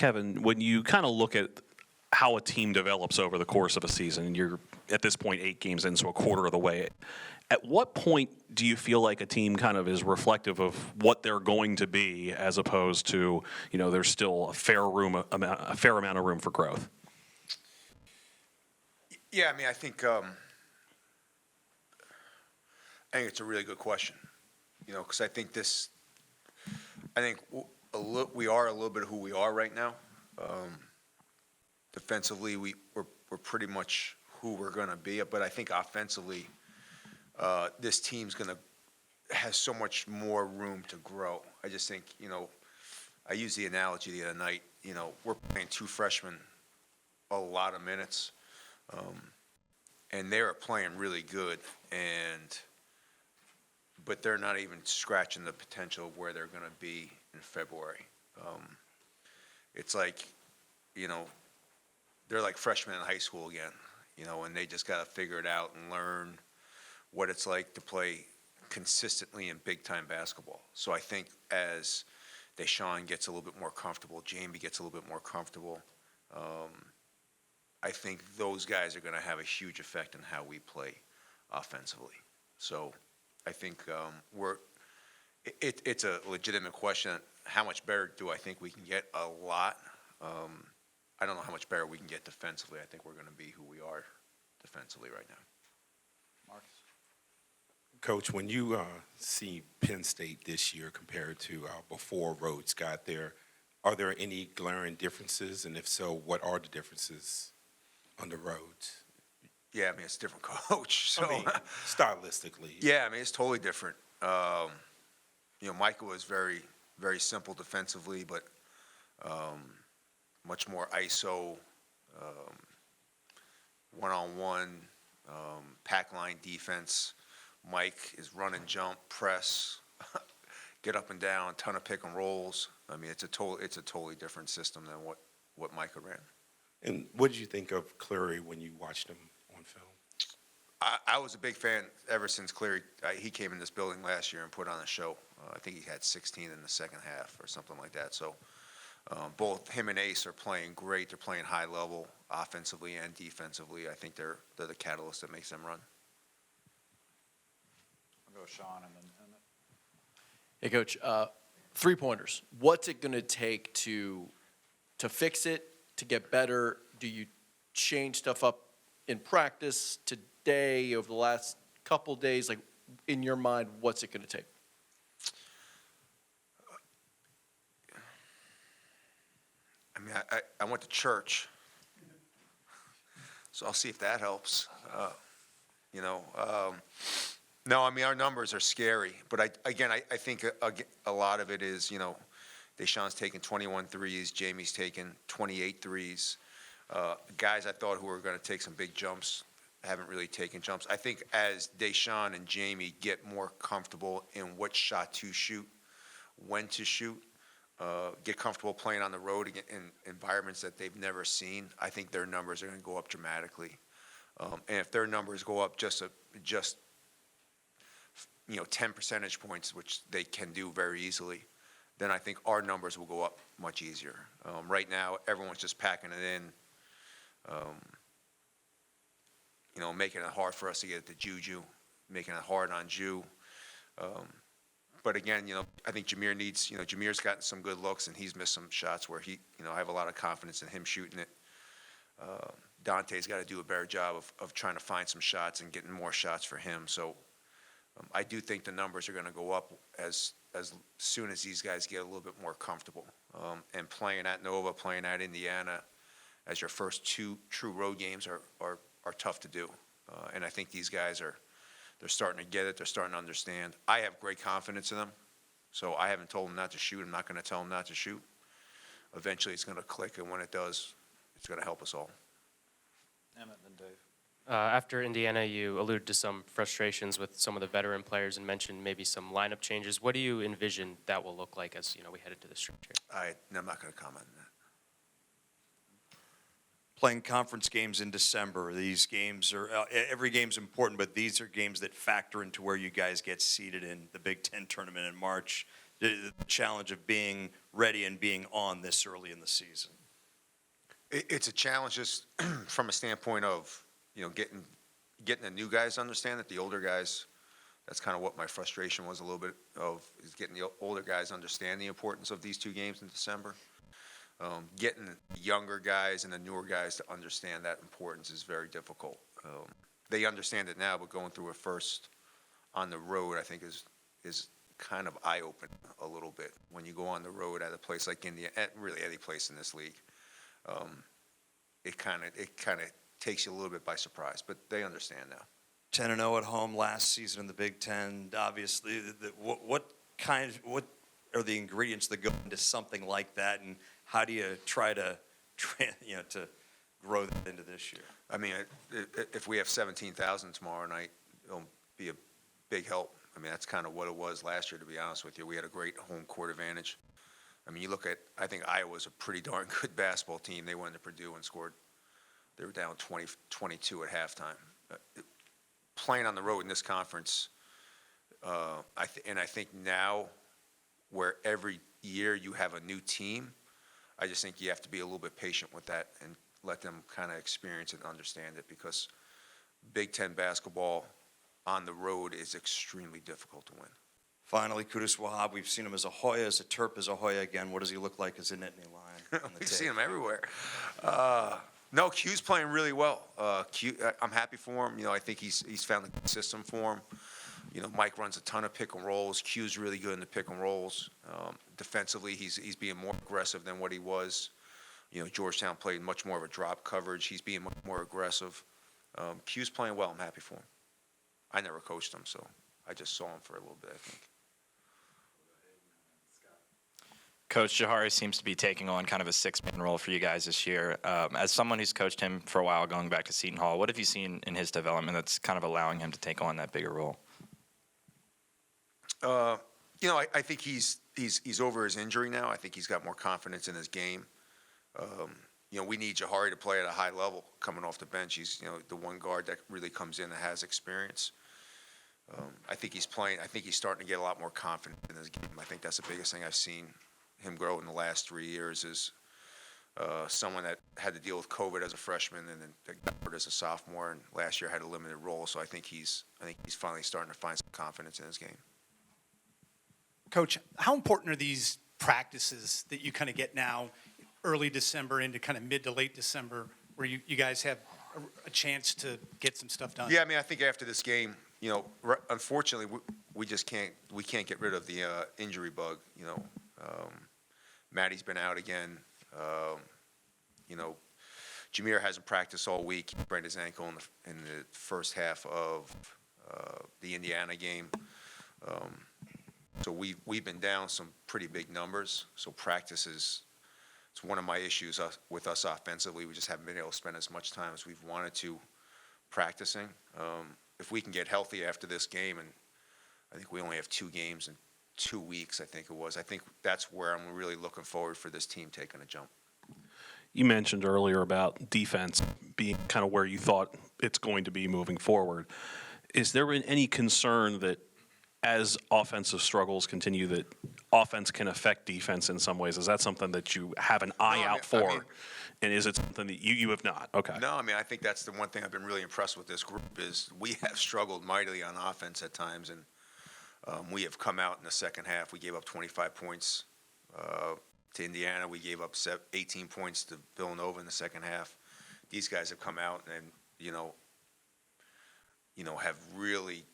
Kevin, when you kind of look at how a team develops over the course of a season, and you're at this point 8 games in, so a quarter of the way, at what point do you feel like a team kind of is reflective of what they're going to be, as opposed to, there's still a fair amount of room for growth? Yeah, I mean, I think it's a really good question, because I think we are a little bit of who we are right now. Defensively, we're pretty much who we're going to be, but I think offensively, this team's has so much more room to grow. I just think, I used the analogy the other night. We're playing 2 freshmen a lot of minutes, and they're playing really good, but they're not even scratching the potential of where they're going to be in February. It's like, they're like freshmen in high school again, and they just got to figure it out and learn what it's like to play consistently in big-time basketball. So I think as Deshaun gets a little bit more comfortable, Jamie gets a little bit more comfortable, I think those guys are going to have a huge effect on how we play offensively. So I think it's a legitimate question. How much better do I think we can get? A lot. I don't know how much better we can get defensively. I think we're going to be who we are defensively right now. Marcus? Coach, when you see Penn State this year compared to before Rhodes got there, are there any glaring differences? And if so, what are the differences under Rhodes? Yeah, I mean, it's a different coach. So, stylistically. Yeah, I mean, it's totally different. Michael was very, very simple defensively, but much more ISO, one-on-one, pack line defense. Mike is run and jump, press, get up and down, ton of pick and rolls. I mean, it's a totally different system than what Micah ran. And what did you think of Cleary when you watched him on film? I was a big fan ever since Cleary. He came in this building last year and put on a show. I think he had 16 in the second half or something like that. So both him and Ace are playing great. They're playing high level offensively and defensively. I think they're the catalyst that makes them run. I'll go Sean and then Emmett. Hey, Coach, 3-pointers. What's it going to take to fix it, to get better? Do you change stuff up in practice today, over the last couple days? Like, in your mind, what's it going to take? I mean, I went to church, so I'll see if that helps. No, I mean, our numbers are scary, but I think a lot of it is, Deshaun's taking 21 threes, Jamie's taking 28 threes. Guys I thought who were going to take some big jumps haven't really taken jumps. I think as Deshaun and Jamie get more comfortable in what shot to shoot, when to shoot, get comfortable playing on the road in environments that they've never seen, I think their numbers are going to go up dramatically. And if their numbers go up just 10 percentage points, which they can do very easily, then I think our numbers will go up much easier. Right now, everyone's just packing it in, making it hard for us to get it to Juju, making it hard on Ju. But again, I think Jameer needs, Jameer's gotten some good looks and he's missed some shots where I have a lot of confidence in him shooting it. Dante's got to do a better job of trying to find some shots and getting more shots for him. So I do think the numbers are going to go up as soon as these guys get a little bit more comfortable. And playing at Nova, playing at Indiana as your first 2 true road games are tough to do. And I think these guys they're starting to get it. They're starting to understand. I have great confidence in them. So I haven't told them not to shoot. I'm not going to tell them not to shoot. Eventually it's going to click, and when it does, it's going to help us all. Emmett and then Dave. After Indiana, you alluded to some frustrations with some of the veteran players and mentioned maybe some lineup changes. What do you envision that will look like as we head into the stretch here? I'm not going to comment on that. Playing conference games in December. These games are every game's important, but these are games that factor into where you guys get seated in the Big Ten tournament in March. the challenge of being ready and being on this early in the season? It's a challenge just from a standpoint of, getting the new guys to understand it, the older guys. That's kind of what my frustration was a little bit of, is getting the older guys to understand the importance of these 2 games in December. Getting the younger guys and the newer guys to understand that importance is very difficult. They understand it now, but going through it first on the road, I think is kind of eye-opening a little bit. When you go on the road at a place like India, really any place in this league, it kind of takes you a little bit by surprise, but they understand now. 10-0 at home last season in the Big Ten. Obviously, what are the ingredients that go into something like that, and how do you try to to grow that into this year? I mean, if we have 17,000 tomorrow night, it'll be a big help. I mean, that's kind of what it was last year, to be honest with you. We had a great home court advantage. I mean, you look at, I think Iowa's a pretty darn good basketball team. They went to Purdue and scored. They were down 22 at halftime. Playing on the road in this conference, I think now, where every year you have a new team, I just think you have to be a little bit patient with that and let them kind of experience it and understand it, because Big Ten basketball on the road is extremely difficult to win. Finally, Kudus Wahab, we've seen him as a Hoya, as a Terp, as a Hoya again. What does he look like as a Nittany Lion on the We've tape? seen him everywhere. No, Q's playing really well. I'm happy for him. I think he's found a good system for him. Mike runs a ton of pick and rolls. Q's really good in the pick and rolls. Defensively, he's being more aggressive than what he was. Georgetown played much more of a drop coverage. He's being much more aggressive. Q's playing well. I'm happy for him. I never coached him, so I just saw him for a little bit, I think. Coach Jahari seems to be taking on kind of a 6-man role for you guys this year. As someone who's coached him for a while, going back to Seton Hall, what have you seen in his development that's kind of allowing him to take on that bigger role? I think he's over his injury now. I think he's got more confidence in his game. We need Jahari to play at a high level coming off the bench. He's, the one guard that really comes in that has experience. I think he's playing. I think he's starting to get a lot more confident in his game. I think that's the biggest thing I've seen him grow in the last 3 years is someone that had to deal with COVID as a freshman and then got hurt as a sophomore, and last year had a limited role. So I think he's finally starting to find some confidence in his game. Coach, how important are these practices that you kind of get now, early December into kind of mid to late December, where you guys have a chance to get some stuff done? Yeah, I mean, I think after this game, unfortunately, we just can't get rid of the injury bug. Maddie's been out again. Jameer hasn't practiced all week. He sprained his ankle in the first half of the Indiana game. So we've been down some pretty big numbers. So practice it's one of my issues with us offensively. We just haven't been able to spend as much time as we've wanted to practicing. If we can get healthy after this game, and I think we only have 2 games in 2 weeks, I think it was. I think that's where I'm really looking forward for this team taking a jump. You mentioned earlier about defense being kind of where you thought it's going to be moving forward. Is there any concern that as offensive struggles continue, that offense can affect defense in some ways? Is that something that you have an eye out for? And is it something that you have not? Okay. No, I mean, I think that's the one thing I've been really impressed with this group is we have struggled mightily on offense at times, and we have come out in the second half. We gave up 25 points to Indiana. We gave up 18 points to Villanova in the second half. These guys have come out and, have really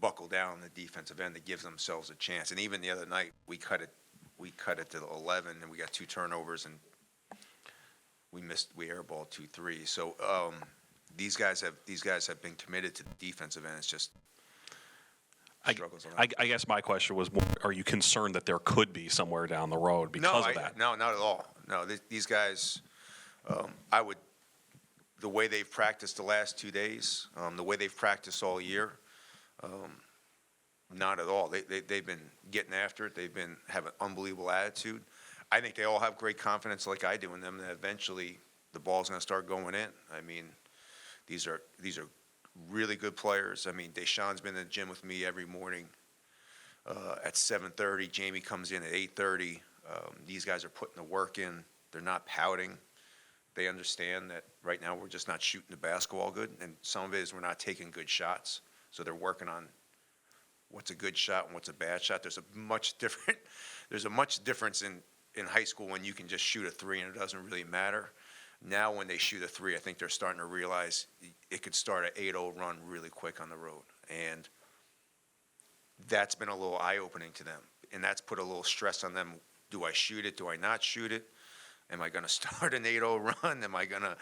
buckled down on the defensive end to give themselves a chance. And even the other night, we cut it to 11, and we got 2 turnovers, and we airballed 2-3. So these guys have been committed to the defensive end. It's just struggles a lot. I guess my question was more, are you concerned that there could be somewhere down the road because of that? No, not at all. No, these guys, the way they've practiced the last 2 days, the way they've practiced all year, not at all. They've been getting after it. Have an unbelievable attitude. I think they all have great confidence, like I do in them, that eventually the ball's going to start going in. I mean, these are really good players. I mean, Deshaun's been in the gym with me every morning. at 7:30. Jamie comes in at 8:30. These guys are putting the work in. They're not pouting. They understand that right now we're just not shooting the basketball good, and some of it is we're not taking good shots. So they're working on what's a good shot and what's a bad shot. There's a much difference in high school when you can just shoot a three and it doesn't really matter. Now when they shoot a three, I think they're starting to realize it could start an 8-0 run really quick on the road. And that's been a little eye-opening to them. And that's put a little stress on them. Do I shoot it? Do I not shoot it? Am I going to start an 8-0 run? Am I going to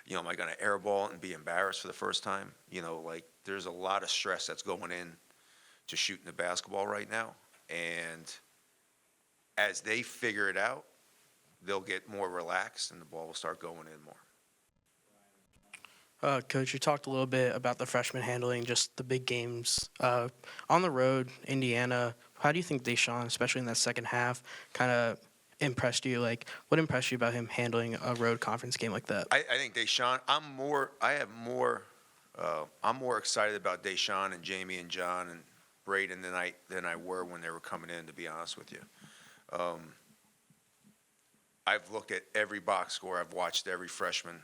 airball it and be embarrassed for the first time? There's a lot of stress that's going in to shooting the basketball right now. And as they figure it out, they'll get more relaxed and the ball will start going in more. Coach, you talked a little bit about the freshmen handling just the big games. On the road, Indiana, how do you think Deshaun, especially in that second half, kind of impressed you? What impressed you about him handling a road conference game like that? I think Deshaun, I'm more excited about Deshaun and Jamie and John and Braden than I were when they were coming in, to be honest with you. I've looked at every box score. I've watched every freshman.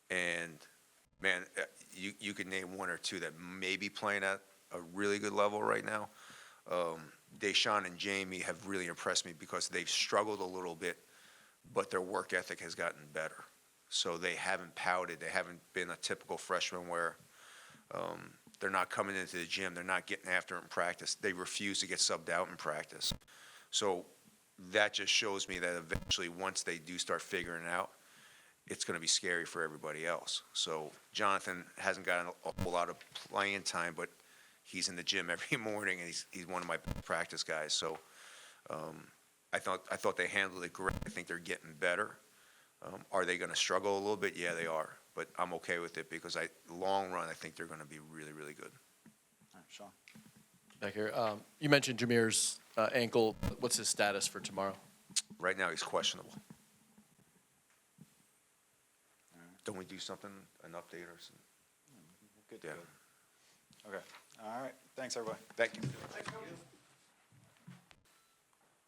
And, man, you could name one or two that may be playing at a really good level right now. Deshaun and Jamie have really impressed me because they've struggled a little bit, but their work ethic has gotten better. So they haven't pouted. They haven't been a typical freshman where they're not coming into the gym. They're not getting after it in practice. They refuse to get subbed out in practice. So that just shows me that eventually once they do start figuring it out, it's going to be scary for everybody else. So Jonathan hasn't gotten a whole lot of playing time, but he's in the gym every morning, and he's one of my practice guys. So I thought they handled it great. I think they're getting better. Are they going to struggle a little bit? Yeah, they are. But I'm okay with it because long run, I think they're going to be really, really good. All right, Sean. Back here, you mentioned Jameer's ankle. What's his status for tomorrow? Right now, he's questionable. Don't we do something, an update or something? Good. Yeah. Good. Okay. All right. Thanks, everybody. Thank you.